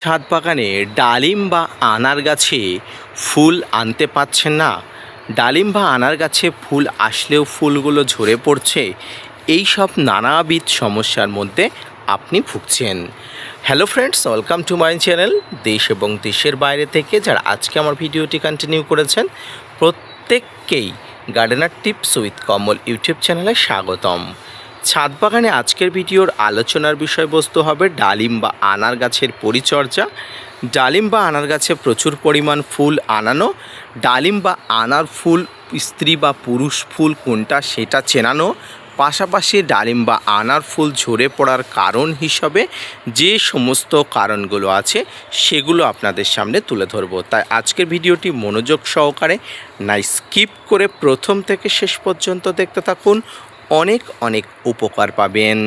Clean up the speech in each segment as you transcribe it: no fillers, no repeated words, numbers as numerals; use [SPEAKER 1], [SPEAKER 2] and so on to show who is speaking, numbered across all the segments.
[SPEAKER 1] ছাদ বাগানে ডালিম বা আনার গাছে ফুল আনতে পারছেন না, ডালিম বা আনার গাছে ফুল আসলেও ফুলগুলো ঝরে পড়ছে, এই সব নানাবিধ সমস্যার মধ্যে আপনি ভুগছেন। Hello friends, welcome to my channel. দেশ এবং দেশের বাইরে থেকে যারা আজকে আমার ভিডিওটি কন্টিনিউ করেছেন প্রত্যেককেই gardener tips with Kamal YouTube চ্যানেলে স্বাগতম। ছাদ বাগানে আজকের ভিডিওর আলোচনার বিষয়বস্তু হবে ডালিম বা আনার গাছের পরিচর্যা। ডালিম বা আনার গাছে প্রচুর পরিমাণ ফুল আনানো, ডালিম বা আনার ফুল স্ত্রী বা পুরুষ ফুল কোনটা সেটা চেনানো, পাশাপাশি ডালিম বা আনার ফুল ঝরে পড়ার কারণ হিসাবে যে সমস্ত কারণগুলো আছে সেগুলো আপনাদের সামনে তুলে ধরব। তাই আজকের ভিডিওটি মনোযোগ সহকারে না স্কিপ করে প্রথম থেকে শেষ পর্যন্ত দেখতে থাকুন, অনেক অনেক উপকার পাবেন।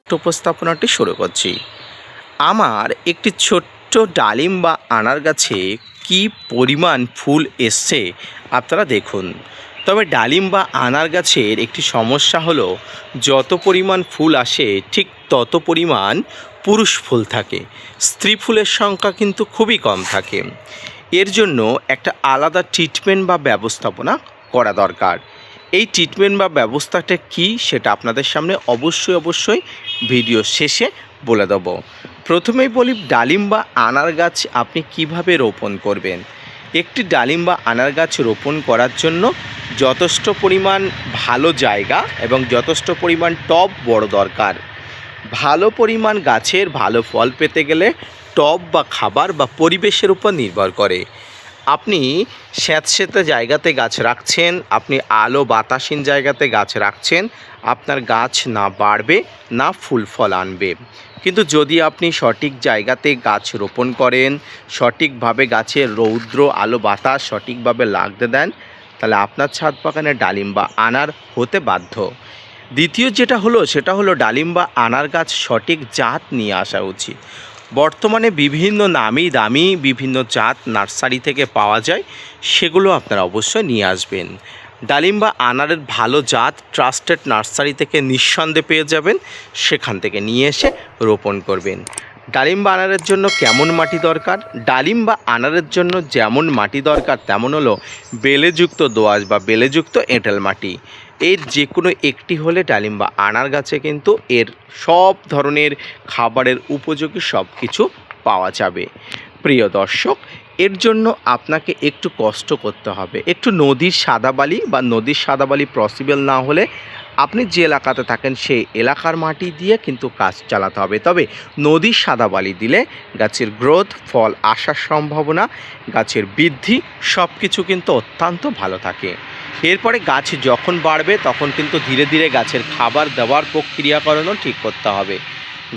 [SPEAKER 1] উপস্থাপনাটি শুরু করছি। আমার একটি ছোট্ট ডালিম বা আনার গাছে কি পরিমাণ ফুল এসছে আপনারা দেখুন। তবে ডালিম বা আনার গাছের একটি সমস্যা হলো, যত পরিমাণ ফুল আসে ঠিক তত পরিমাণ পুরুষ ফুল থাকে, স্ত্রী ফুলের সংখ্যা কিন্তু খুবই কম থাকে। এর জন্য একটা আলাদা ট্রিটমেন্ট বা ব্যবস্থাপনা করা দরকার। এই ট্রিটমেন্ট বা ব্যবস্থাটা কি সেটা আপনাদের সামনে অবশ্যই ভিডিও শেষে বলে দেব। প্রথমেই বলি, ডালিম বা আনার গাছ আপনি কিভাবে রোপণ করবেন। একটি ডালিম বা আনার গাছ রোপণ করার জন্য যথেষ্ট পরিমাণ ভালো জায়গা এবং যথেষ্ট পরিমাণ টব বড় দরকার। ভালো পরিমাণ গাছের ভালো ফল পেতে গেলে টব বা খাবার বা পরিবেশের উপর নির্ভর করে। আপনি স্যাঁতসেঁতে জায়গাতে গাছ রাখছেন, আপনি আলো বাতাসহীন জায়গাতে গাছ রাখছেন, আপনার গাছ না বাড়বে না ফুল ফল আনবে। কিন্তু যদি আপনি সঠিক জায়গাতে গাছ রোপণ করেন, সঠিকভাবে গাছের রৌদ্র আলো বাতাস সঠিকভাবে লাগতে দেন, তাহলে আপনার ছাদ বাগানে ডালিম বা আনার হতে বাধ্য। দ্বিতীয় সেটা হলো ডালিম বা আনার গাছ সঠিক জাত নিয়ে আসা উচিত। বর্তমানে বিভিন্ন নামি দামি বিভিন্ন জাত নার্সারি থেকে পাওয়া যায়, সেগুলো আপনারা অবশ্যই নিয়ে আসবেন। ডালিম বা আনারের ভালো জাত ট্রাস্টেড নার্সারি থেকে নিঃসন্দেহে পেয়ে যাবেন, সেখান থেকে নিয়ে এসে রোপণ করবেন। ডালিম বা আনারের জন্য কেমন মাটি দরকার? ডালিম বা আনারের জন্য যেমন মাটি দরকার তেমন হলো বেলেযুক্ত দোআঁশ বা বেলেযুক্ত এঁটেল মাটি। এর যে কোনো একটি হলে ডালিম বা আনার গাছে কিন্তু এর সব ধরনের খাবারের উপযোগী সব কিছু পাওয়া যাবে। প্রিয় দর্শক, এর জন্য আপনাকে একটু কষ্ট করতে হবে। একটু নদীর সাদা বালি পসিবল না হলে আপনি যে এলাকাতে থাকেন সেই এলাকার মাটি দিয়ে কিন্তু কাজ চালাতে হবে। তবে নদীর সাদা বালি দিলে গাছের গ্রোথ, ফল আসার সম্ভাবনা, গাছের বৃদ্ধি সব কিছু কিন্তু অত্যন্ত ভালো থাকে। এরপরে গাছ যখন বাড়বে তখন কিন্তু ধীরে ধীরে গাছের খাবার দেওয়ার প্রক্রিয়াকরণও ঠিক করতে হবে।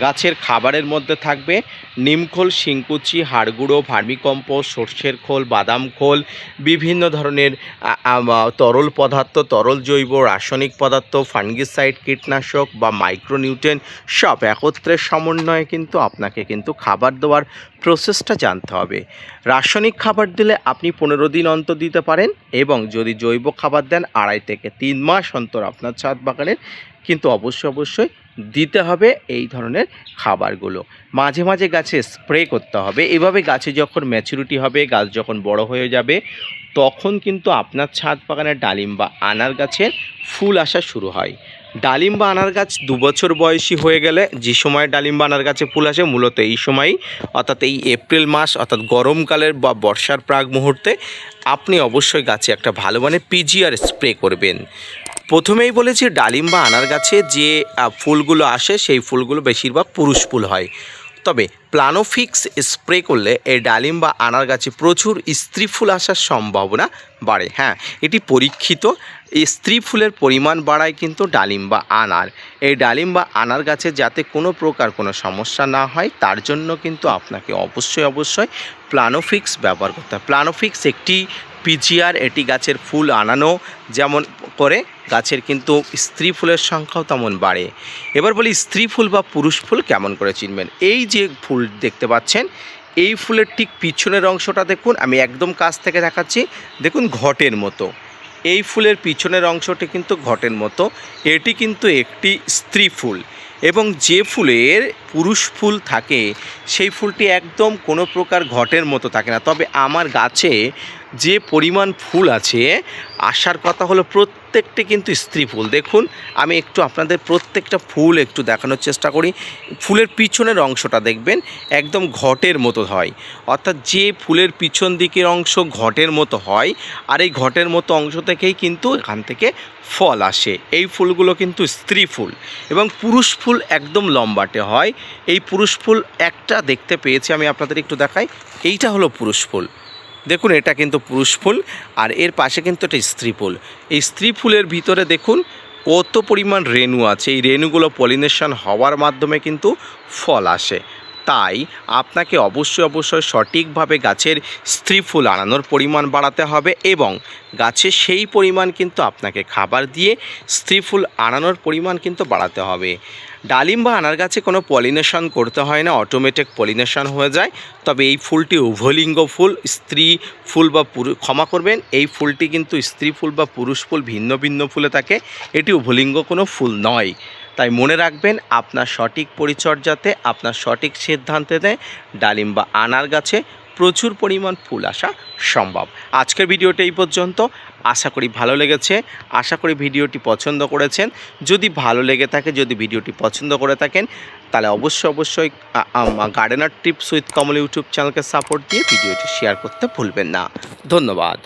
[SPEAKER 1] গাছের খাবারের মধ্যে থাকবে নিমখোল, শিংকুচি, হাড়গুঁড়ো, ভার্মিকম্পোস্ট, সর্ষের খোল, বাদাম খোল, বিভিন্ন ধরনের তরল পদার্থ, তরল জৈব রাসায়নিক পদার্থ, ফাঙ্গিসাইড, কীটনাশক বা মাইক্রোনিউট্রিয়েন্ট সব একত্রে সমন্বয়ে কিন্তু আপনাকে কিন্তু খাবার দেওয়ার প্রসেসটা জানতে হবে। রাসায়নিক খাবার দিলে আপনি 15 দিন অন্তর দিতে পারেন, এবং যদি জৈব খাবার দেন 2.5 থেকে 3 মাস অন্তর আপনার ছাদ বাগানের কিন্তু অবশ্যই দিতে হবে এই ধরনের খাবারগুলো। মাঝে মাঝে গাছে স্প্রে করতে হবে। এভাবে গাছে যখন ম্যাচুরিটি হবে, গাছ যখন বড় হয়ে যাবে, তখন কিন্তু আপনার ছাদ বাগানের ডালিম বা আনার গাছের ফুল আসা শুরু হয়। ডালিম বা আনার গাছ 2 বছর বয়সী হয়ে গেলে যে সময় ডালিম বা আনার গাছে ফুল আসে মূলত এই সময়ই, অর্থাৎ এই এপ্রিল মাস, অর্থাৎ গরমকালের বা বর্ষার প্রাক মুহূর্তে আপনি অবশ্যই গাছে একটা ভালো মানের পিজিআর স্প্রে করবেন। প্রথমেই বলেছি, ডালিম বা আনার গাছে যে ফুলগুলো আসে সেই ফুলগুলো বেশিরভাগ পুরুষ ফুল হয়। তবে প্লানোফিক্স স্প্রে করলে এই ডালিম বা আনার গাছে প্রচুর স্ত্রী ফুল আসার সম্ভাবনা বাড়ে। হ্যাঁ, এটি পরীক্ষিত। এই স্ত্রী ফুলের পরিমাণ বাড়ায় কিন্তু ডালিম বা আনার। এই ডালিম বা আনার গাছে যাতে কোনো প্রকার কোনো সমস্যা না হয় তার জন্য কিন্তু আপনাকে অবশ্যই প্লানোফিক্স ব্যবহার করতে হবে। প্লানোফিক্স একটি পিজিআর, এটি গাছের ফুল আনানো যেমন করে গাছের কিন্তু স্ত্রী ফুলের সংখ্যাও তেমন বাড়ে। এবার বলি, স্ত্রী ফুল বা পুরুষ ফুল কেমন করে চিনবেন। এই যে ফুল দেখতে পাচ্ছেন, এই ফুলের ঠিক পিছনের অংশটা দেখুন, আমি একদম কাছ থেকে দেখাচ্ছি, দেখুন ঘটের মতো। এই ফুলের পিছনের অংশটি কিন্তু ঘটের মতো, এটি কিন্তু একটি স্ত্রী ফুল এবং যে ফুলের পুরুষ ফুল থাকে সেই ফুলটি একদম কোনো প্রকার ঘটের মতো থাকে না। তবে আমার গাছে যে পরিমাণ ফুল আছে আসার কথা হলো প্রত্যেকটি কিন্তু স্ত্রী ফুল। দেখুন আমি একটু আপনাদের প্রত্যেকটা ফুল একটু দেখানোর চেষ্টা করি। ফুলের পিছনের অংশটা দেখবেন একদম ঘটের মতো হয়, অর্থাৎ যে ফুলের পিছন দিকের অংশ ঘটের মতো হয় আর এই ঘটের মতো অংশ থেকেই কিন্তু এখান থেকে ফল আসে। এই ফুলগুলো কিন্তু স্ত্রী ফুল এবং পুরুষ ফুল একদম লম্বাটে হয়। এই পুরুষ ফুল একটা দেখতে পেয়েছি, আমি আপনাদের একটু দেখাই। এইটা হলো পুরুষ ফুল, দেখুন এটা কিন্তু পুরুষ ফুল আর এর পাশে কিন্তু একটা স্ত্রী ফুল। এই স্ত্রী ফুলের ভিতরে দেখুন কত পরিমাণ রেণু আছে, এই রেণুগুলো পলিনেশন হওয়ার মাধ্যমে কিন্তু ফল আসে। তাই আপনাকে অবশ্যই সঠিকভাবে গাছের স্ত্রী ফুল আনানোর পরিমাণ বাড়াতে হবে এবং গাছে সেই পরিমাণ কিন্তু আপনাকে খাবার দিয়ে স্ত্রী ফুল আনানোর পরিমাণ কিন্তু বাড়াতে হবে। ডালিম বা আনার গাছে কোনো পলিনেশন করতে হয় না, অটোমেটিক পলিনেশন হয়ে যায়। তবে এই ফুলটি উভলিঙ্গ ফুল, স্ত্রী ফুল বা ক্ষমা করবেন, এই ফুলটি কিন্তু স্ত্রী ফুল বা পুরুষ ফুল ভিন্ন ভিন্ন ফুলে থাকে, এটি উভলিঙ্গ কোনো ফুল নয়। তাই মনে রাখবেন আপনার সঠিক পরিচর্যাতে, আপনার সঠিক সিদ্ধান্তে ডালিম বা আনার গাছে প্রচুর পরিমাণ ফুল আসা সম্ভব। আজকের ভিডিওটা এই পর্যন্ত, আশা করি ভালো লেগেছে, আশা করি ভিডিওটি পছন্দ করেছেন। যদি ভালো লেগে থাকে, যদি ভিডিওটি পছন্দ করে থাকেন তাহলে অবশ্যই gardener tips with Kamal YouTube চ্যানেলকে সাপোর্ট দিয়ে ভিডিওটি শেয়ার করতে ভুলবেন না। ধন্যবাদ।